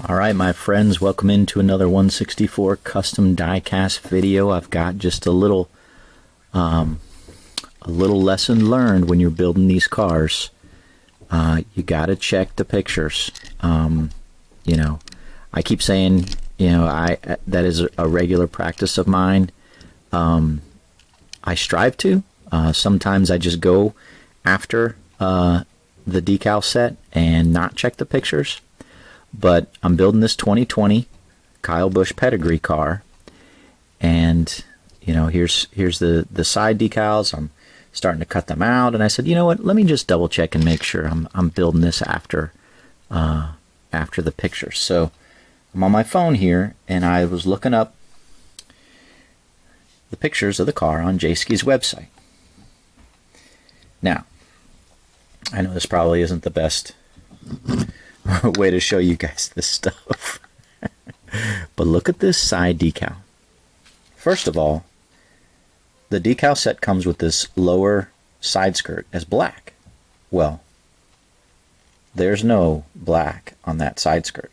Alright my friends, welcome into another 164 custom diecast video. I've got just a little lesson learned when you're building these cars. You gotta check the pictures. You know, I keep saying, you know, that is a regular practice of mine. I strive to. Sometimes I just go after the decal set and not check the pictures. But I'm building this 2020 Kyle Busch Pedigree car, and you know, here's the side decals. I'm starting to cut them out, and I said, you know what? Let me just double check and make sure I'm building this after the pictures. So I'm on my phone here, and I was looking up the pictures of the car on Jayski's website. Now, I know this probably isn't the best way to show you guys this stuff. But look at this side decal. First of all, the decal set comes with this lower side skirt as black. Well, there's no black on that side skirt.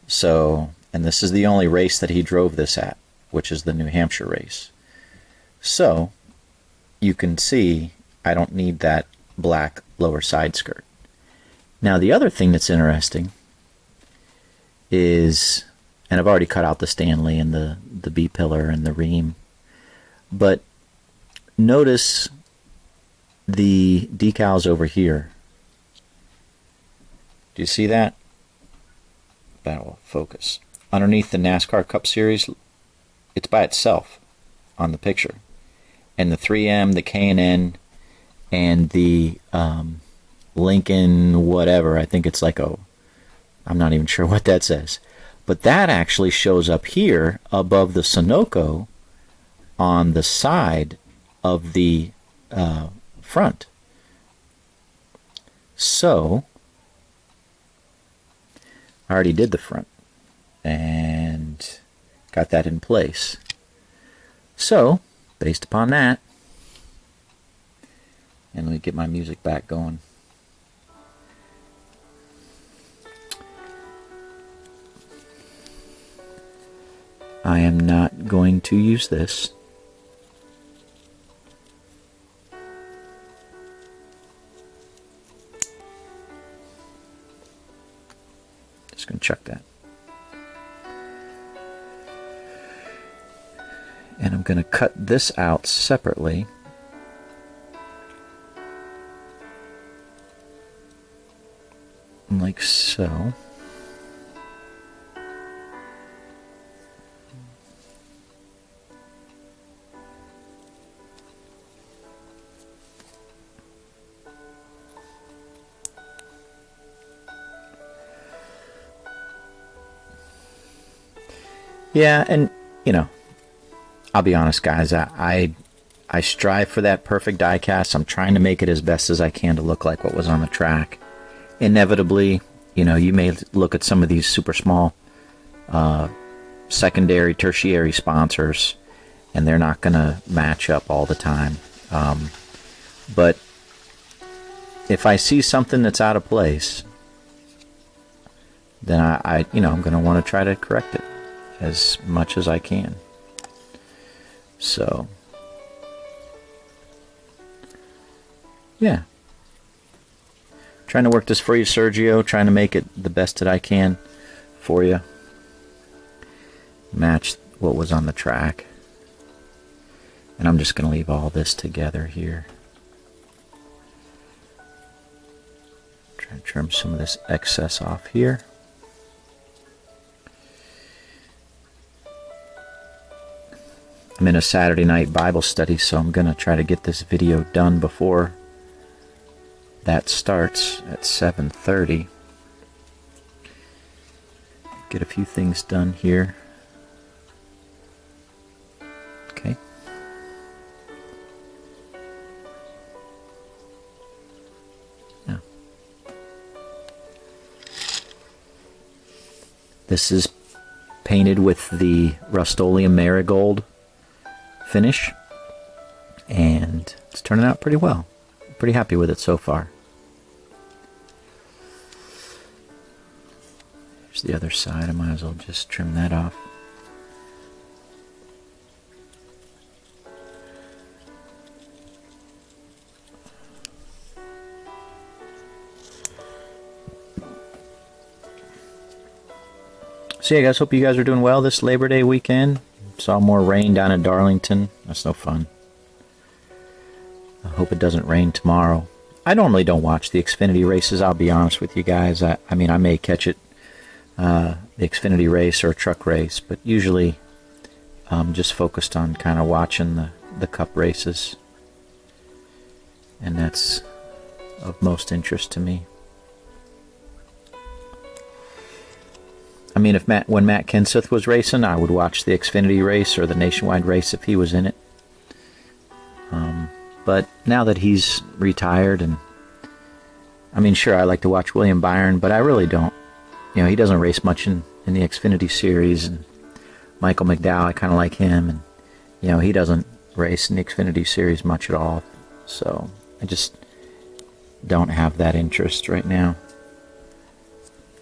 So, and this is the only race that he drove this at, which is the New Hampshire race. So, you can see I don't need that black lower side skirt. Now the other thing that's interesting is, and I've already cut out the Stanley and the B-pillar and the ream, but notice the decals over here. Do you see that? That will focus. Underneath the NASCAR Cup Series, it's by itself on the picture. And the 3M, the K&N, and the Lincoln whatever, I think it's like I'm not even sure what that says, but that actually shows up here above the Sunoco on the side of the front. So I already did the front and got that in place. So based upon that, and let me get my music back going. I am not going to use this. Just going to check that. And I'm going to cut this out separately. Like so. Yeah, and you know, I'll be honest guys, I strive for that perfect diecast. I'm trying to make it as best as I can to look like what was on the track. Inevitably, you know, you may look at some of these super small secondary, tertiary sponsors, and they're not going to match up all the time. But if I see something that's out of place, then I'm going to want to try to correct it as much as I can. So, yeah. Trying to work this for you, Sergio. Trying to make it the best that I can for you. Match what was on the track. And I'm just going to leave all this together here. Try to trim some of this excess off here. I'm in a Saturday night Bible study, so I'm going to try to get this video done before that starts at 7:30. Get a few things done here. Okay. Yeah. This is painted with the Rust-Oleum Marigold finish, and it's turning out pretty well. Pretty happy with it so far. There's the other side. I might as well just trim that off. So yeah, guys, hope you guys are doing well this Labor Day weekend. Saw more rain down in Darlington. That's no fun. I hope it doesn't rain tomorrow. I normally don't watch the Xfinity races, I'll be honest with you guys. I mean, I may catch it, the Xfinity race or a truck race, but usually I'm just focused on kind of watching the Cup races. And that's of most interest to me. I mean, when Matt Kenseth was racing, I would watch the Xfinity race or the Nationwide race if he was in it. But now that he's retired, and I mean, sure, I like to watch William Byron, but I really don't. You know, he doesn't race much in the Xfinity series, and Michael McDowell, I kind of like him, and you know, he doesn't race in the Xfinity series much at all. So I just don't have that interest right now.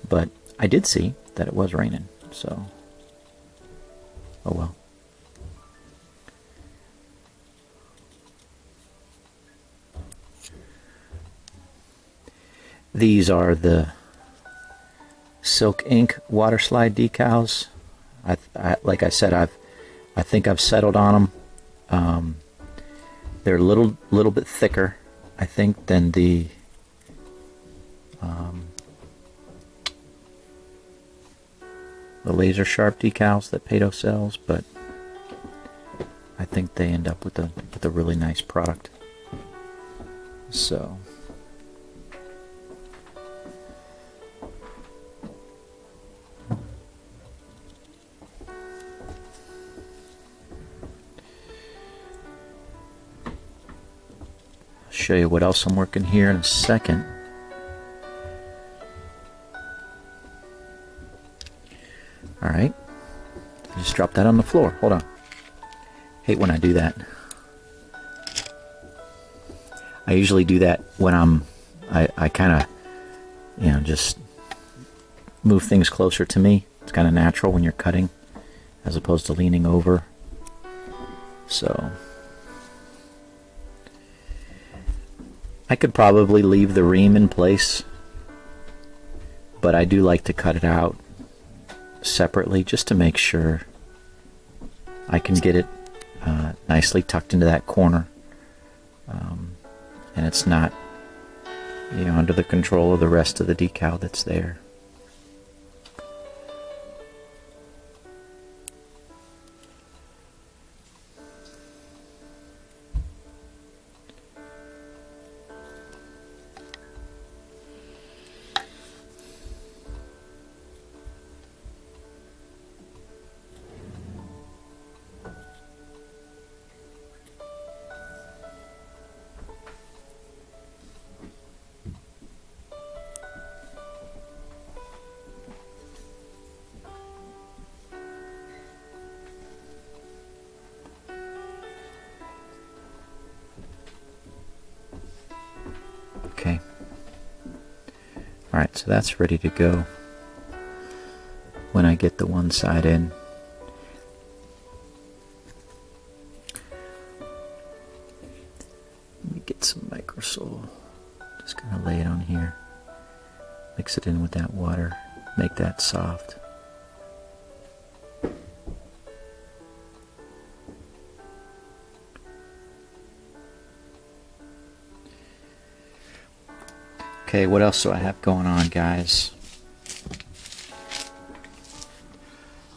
But I did see that it was raining, so oh well. These are the Silk Ink water slide decals. Like I said, I think I've settled on them. They're a little bit thicker, I think, than the laser sharp decals that Pato sells, but I think they end up with a really nice product. So I'll show you what else I'm working here in a second. Alright, just drop that on the floor. Hold on. Hate when I do that. I usually do that when I kind of, you know, just move things closer to me. It's kind of natural when you're cutting as opposed to leaning over. So I could probably leave the ream in place, but I do like to cut it out separately just to make sure I can get it nicely tucked into that corner, and it's not, you know, under the control of the rest of the decal that's there. Okay. Alright, so that's ready to go when I get the one side in. Let me get some microsol. Just gonna lay it on here. Mix it in with that water. Make that soft. Okay, what else do I have going on, guys?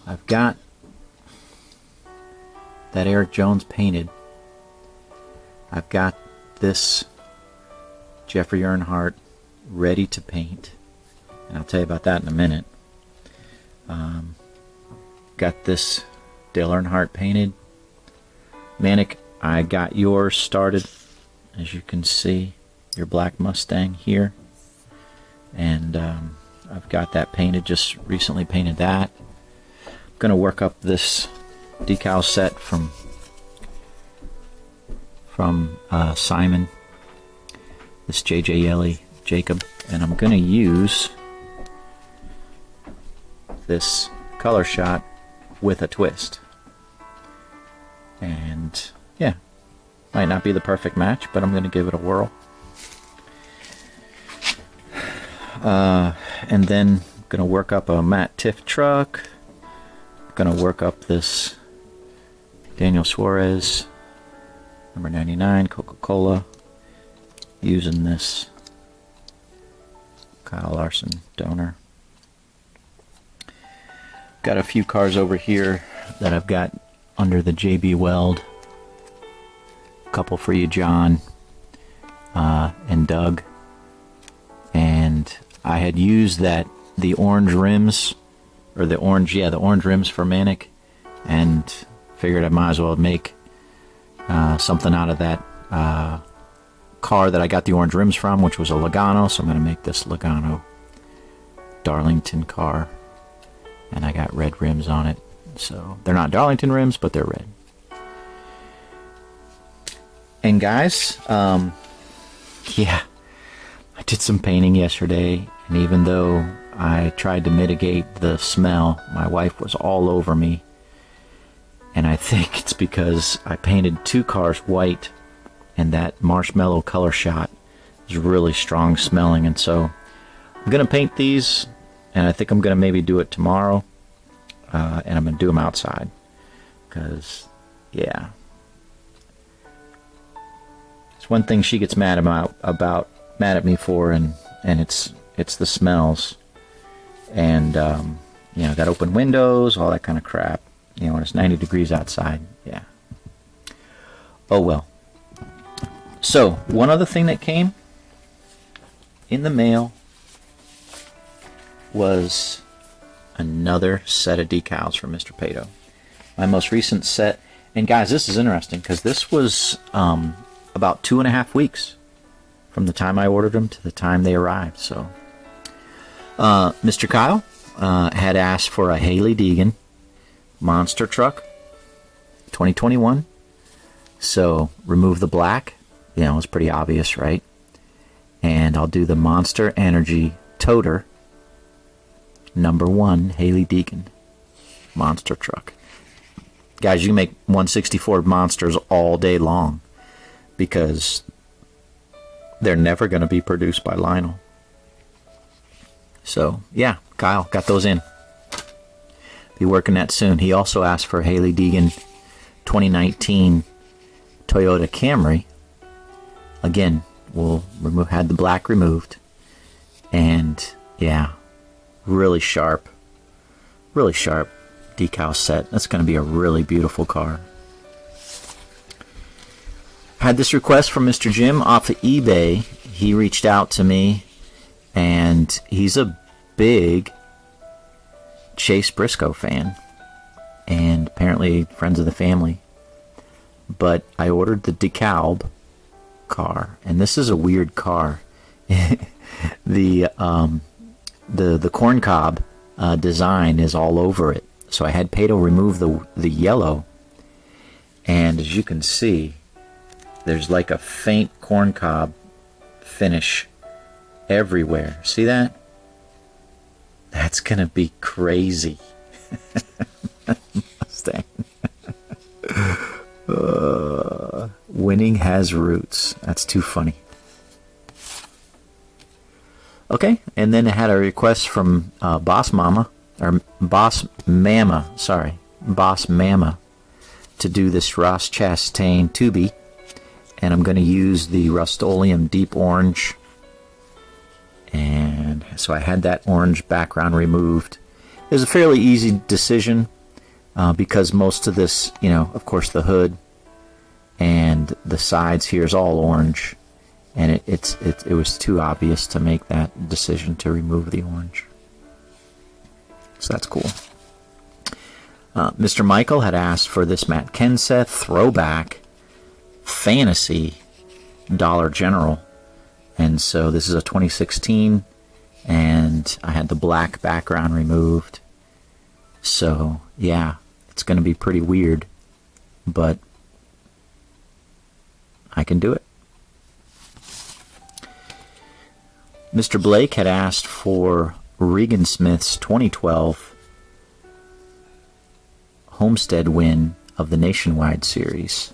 I've got that Eric Jones painted. I've got this Jeffrey Earnhardt ready to paint, and I'll tell you about that in a minute. Got this Dale Earnhardt painted. Manic, I got yours started, as you can see, your black Mustang here. And I've got that painted, just recently painted that. I'm going to work up this decal set from Simon, this J.J. Yelly Jacob, and I'm going to use this color shot with a twist. And yeah, might not be the perfect match, but I'm going to give it a whirl. And then I'm going to work up a matte Tiff truck. Going to work up this Daniel Suarez number 99 Coca-Cola using this Kyle Larson donor. Got a few cars over here that I've got under the JB Weld. A couple for you, John and Doug. And I had used the orange rims, or the orange rims for Manic, and figured I might as well make something out of that car that I got the orange rims from, which was a Logano. So I'm going to make this Logano Darlington car, and I got red rims on it. So they're not Darlington rims, but they're red. And guys, yeah, I did some painting yesterday, and even though I tried to mitigate the smell, my wife was all over me. And I think it's because I painted two cars white, and that marshmallow color shot is really strong smelling. And so I'm going to paint these, and I think I'm going to maybe do it tomorrow. And I'm going to do them outside. Because, yeah. It's one thing she gets mad at me for, and it's the smells. And, you know, got open windows, all that kind of crap. You know, when it's 90 degrees outside. Yeah. Oh, well. So, one other thing that came in the mail was another set of decals from Mr. Pato. My most recent set. And guys, this is interesting because this was about 2.5 weeks from the time I ordered them to the time they arrived. So, Mr. Kyle had asked for a Hailie Deegan monster truck 2021. So, remove the black. You know, it's pretty obvious, right? And I'll do the Monster Energy Toter number 1 Hailie Deegan monster truck. Guys, you can make 164 monsters all day long because they're never going to be produced by Lionel. So, yeah, Kyle got those in. Be working that soon. He also asked for Hailie Deegan 2019 Toyota Camry. Again, we'll had the black removed. And, yeah, really sharp decal set. That's going to be a really beautiful car. Had this request from Mr. Jim off of eBay. He reached out to me, and he's a big Chase Briscoe fan, and apparently friends of the family. But I ordered the Decal car, and this is a weird car. The corn cob design is all over it. So I had Pato remove the yellow, and as you can see, there's like a faint corn cob finish everywhere. See that? That's gonna be crazy. Mustang. Winning has roots. That's too funny. Okay, and then I had a request from Boss Mama to do this Ross Chastain 2B, and I'm going to use the Rust-Oleum Deep Orange, and so I had that orange background removed. It was a fairly easy decision because most of this, you know, of course the hood and the sides here is all orange, and it was too obvious to make that decision to remove the orange. So that's cool. Mr. Michael had asked for this Matt Kenseth throwback fantasy Dollar General. And so this is a 2016, and I had the black background removed. So, yeah, it's going to be pretty weird, but I can do it. Mr. Blake had asked for Regan Smith's 2012 Homestead win of the Nationwide series.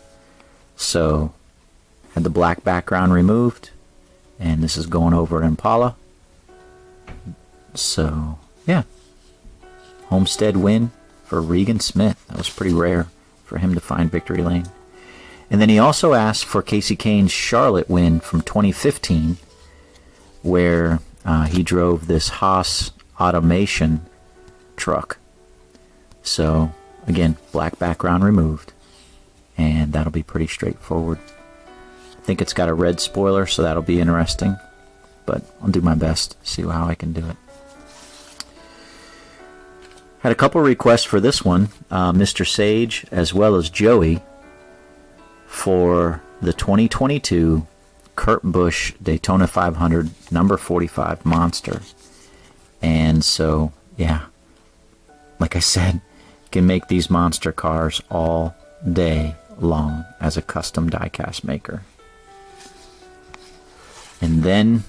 So, had the black background removed, and this is going over Impala. So, yeah. Homestead win for Regan Smith. That was pretty rare for him to find victory lane. And then he also asked for Casey Kane's Charlotte win from 2015, where he drove this Haas automation truck. So, again, black background removed, and that'll be pretty straightforward. I think it's got a red spoiler, so that'll be interesting, but I'll do my best to see how I can do it. Had a couple requests for this one, Mr. Sage as well as Joey, for the 2022 Kurt Busch Daytona 500 number 45 Monster. And so, yeah, like I said, can make these monster cars all day long as a custom diecast maker. And then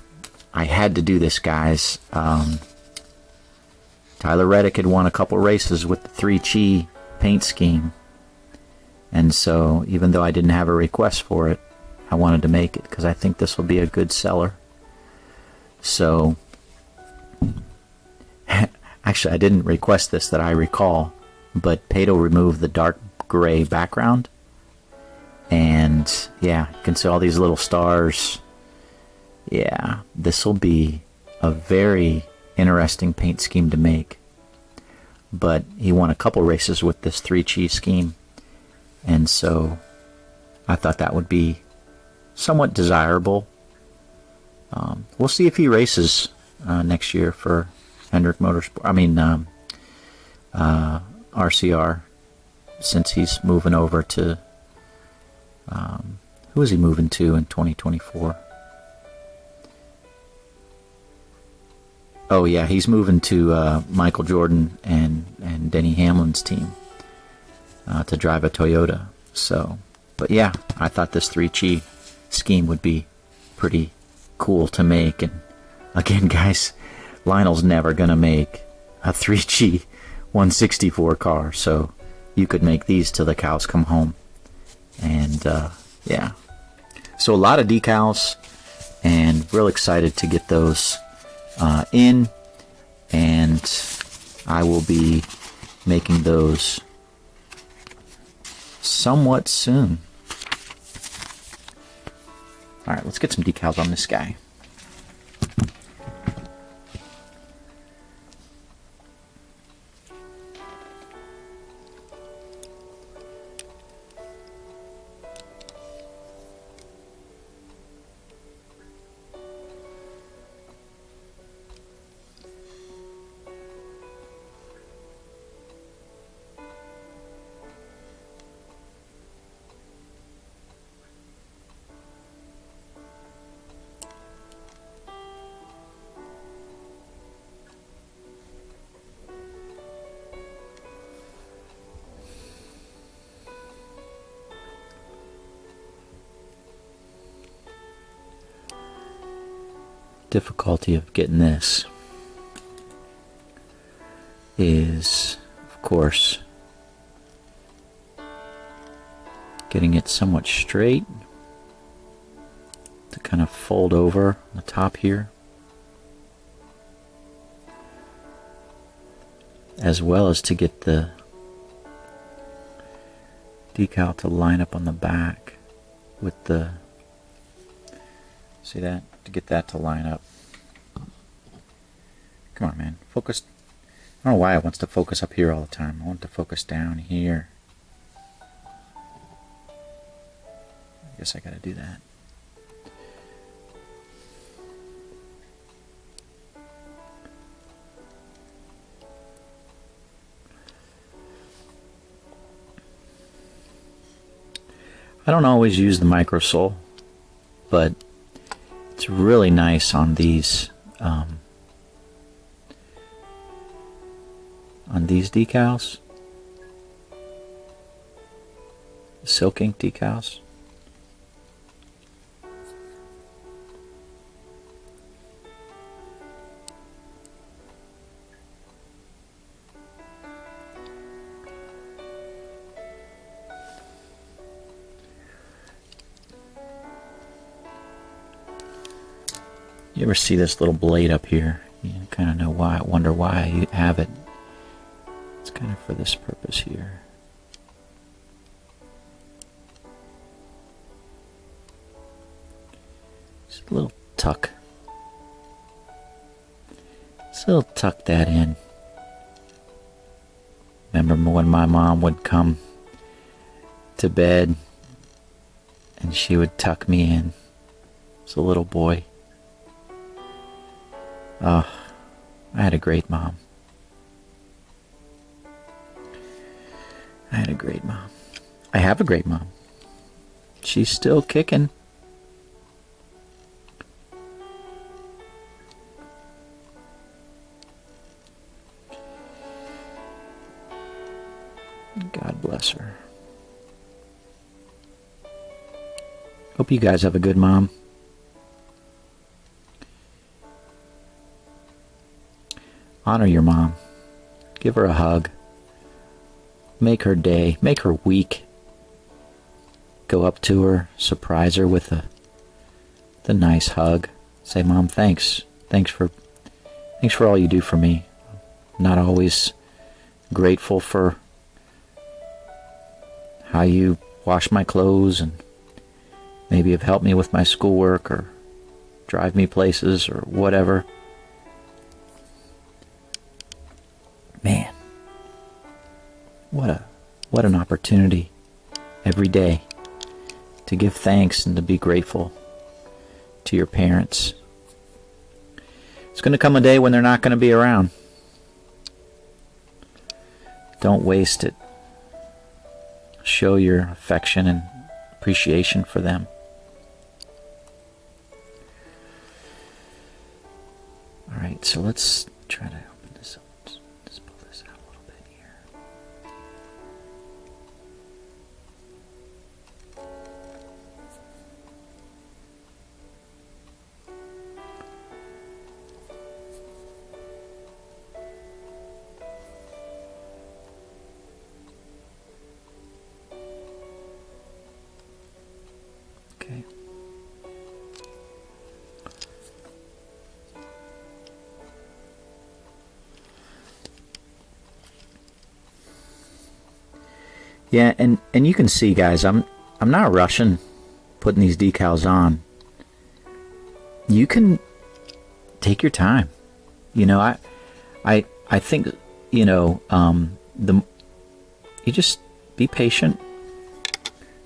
I had to do this, guys. Tyler Reddick had won a couple races with the 3 Chi paint scheme, and so even though I didn't have a request for it, I wanted to make it because I think this will be a good seller. So actually, I didn't request this that I recall, but Pato removed the dark gray background, and yeah, you can see all these little stars. Yeah, this will be a very interesting paint scheme to make. But he won a couple races with this 3 Chi scheme, and so I thought that would be somewhat desirable. We'll see if he races next year for Hendrick Motorsport. I mean, RCR, since he's moving over to who is he moving to in 2024? Oh yeah, he's moving to Michael Jordan and Denny Hamlin's team to drive a Toyota. So, but yeah, I thought this 3 Chi scheme would be pretty cool to make. And again, guys, Lionel's never gonna make a 3 Chi 164 car, so you could make these till the cows come home. And yeah, so a lot of decals, and real excited to get those in, and I will be making those somewhat soon. Alright, let's get some decals on this guy. Difficulty of getting this is, of course, getting it somewhat straight to kind of fold over the top here, as well as to get the decal to line up on the back with the, see that? To get that to line up. Come on, man. Focus. I don't know why it wants to focus up here all the time. I want it to focus down here. I guess I gotta do that. I don't always use the microsole, but it's really nice on these decals, silk ink decals. You ever see this little blade up here? You kind of know why. Wonder why I have it. It's kind of for this purpose here. Just a little tuck. Just a little tuck that in. Remember when my mom would come to bed and she would tuck me in as a little boy. Oh, I had a great mom. I had a great mom. I have a great mom. She's still kicking. God bless her. Hope you guys have a good mom. Honor your mom. Give her a hug. Make her day. Make her week. Go up to her. Surprise her with the nice hug. Say, Mom, thanks. Thanks for all you do for me. Not always grateful for how you wash my clothes and maybe have helped me with my schoolwork or drive me places or whatever. Man, what an opportunity every day to give thanks and to be grateful to your parents. It's going to come a day when they're not going to be around. Don't waste it. Show your affection and appreciation for them. All right, so let's try to open this up. Let's pull this out a little bit here. Okay. Yeah, and you can see, guys, I'm not rushing putting these decals on. You can take your time. You know, I think, you know, you just be patient.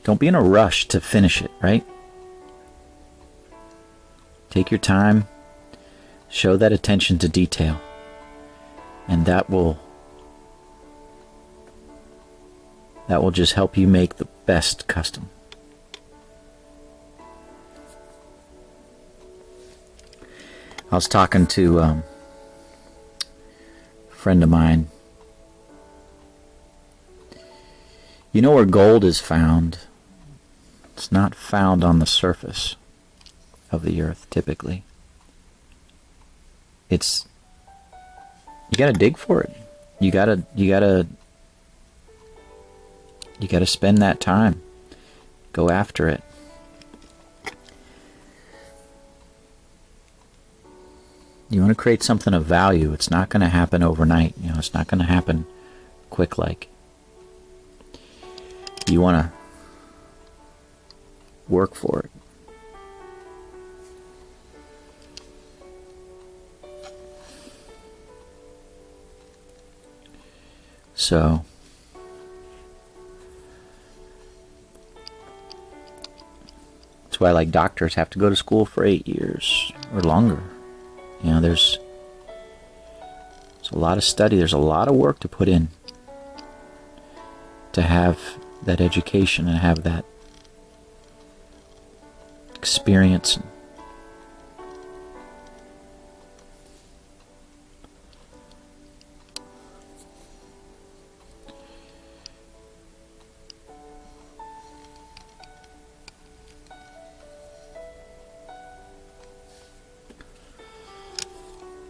Don't be in a rush to finish it, right? Take your time. Show that attention to detail. And that will just help you make the best custom. I was talking to a friend of mine. You know where gold is found? It's not found on the surface of the earth, typically. You gotta dig for it. You gotta spend that time. Go after it. You want to create something of value. It's not going to happen overnight. You know, it's not going to happen quick like. You want to work for it. So that's why, like, doctors have to go to school for 8 years or longer. You know, there's a lot of study. There's a lot of work to put in to have that education and have that experience.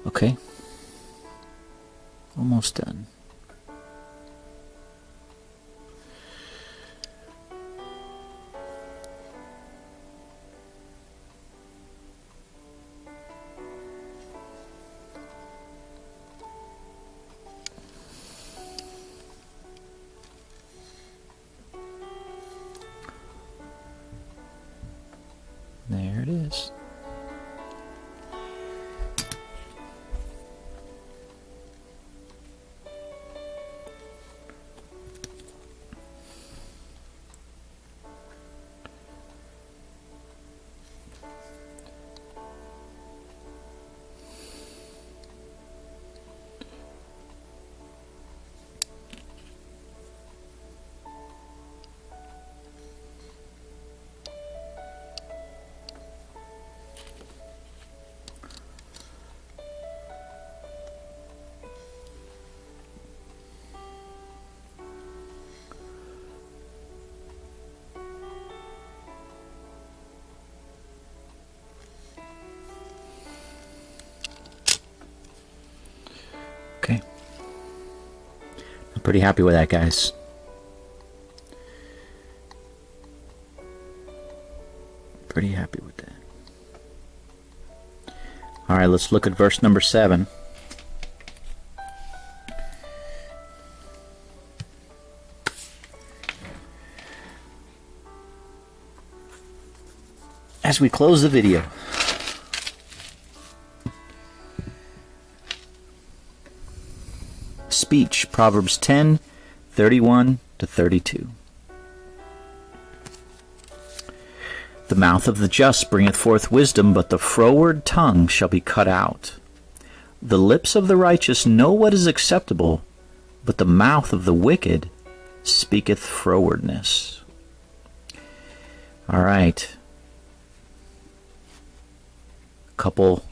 Okay, almost done. Pretty happy with that, guys. Pretty happy with that. All right, let's look at verse number 7. As we close the video, speech, Proverbs 10:31-32. The mouth of the just bringeth forth wisdom, but the froward tongue shall be cut out. The lips of the righteous know what is acceptable, but the mouth of the wicked speaketh frowardness. All right. Couple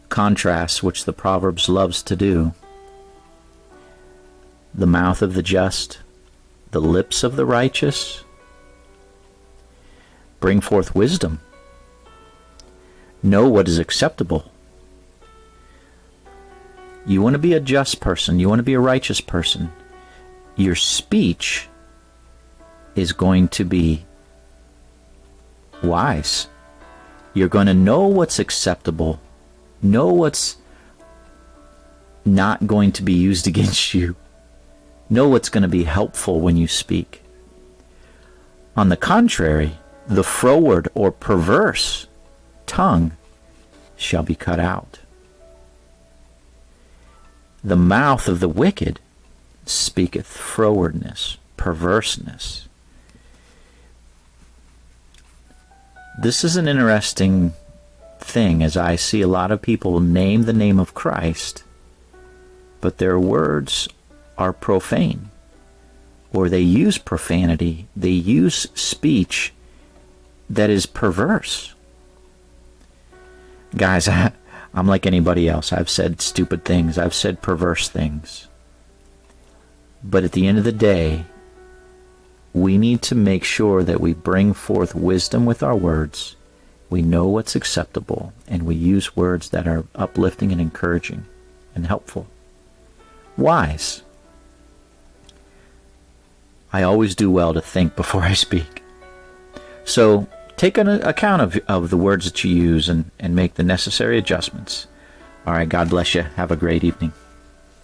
contrasts which the Proverbs loves to do. The mouth of the just, the lips of the righteous bring forth wisdom. Know what is acceptable. You want to be a just person, you want to be a righteous person. Your speech is going to be wise. You're going to know what's acceptable, know what's not going to be used against you, know what's going to be helpful when you speak. On the contrary, the froward or perverse tongue shall be cut out. The mouth of the wicked speaketh frowardness, perverseness. This is an interesting thing, as I see a lot of people name the name of Christ, but their words are profane, or they use profanity, they use speech that is perverse. Guys, I'm like anybody else. I've said stupid things, I've said perverse things. But at the end of the day, we need to make sure that we bring forth wisdom with our words. We know what's acceptable, and we use words that are uplifting and encouraging and helpful. Wise. I always do well to think before I speak. So take an account of the words that you use and make the necessary adjustments. All right, God bless you. Have a great evening.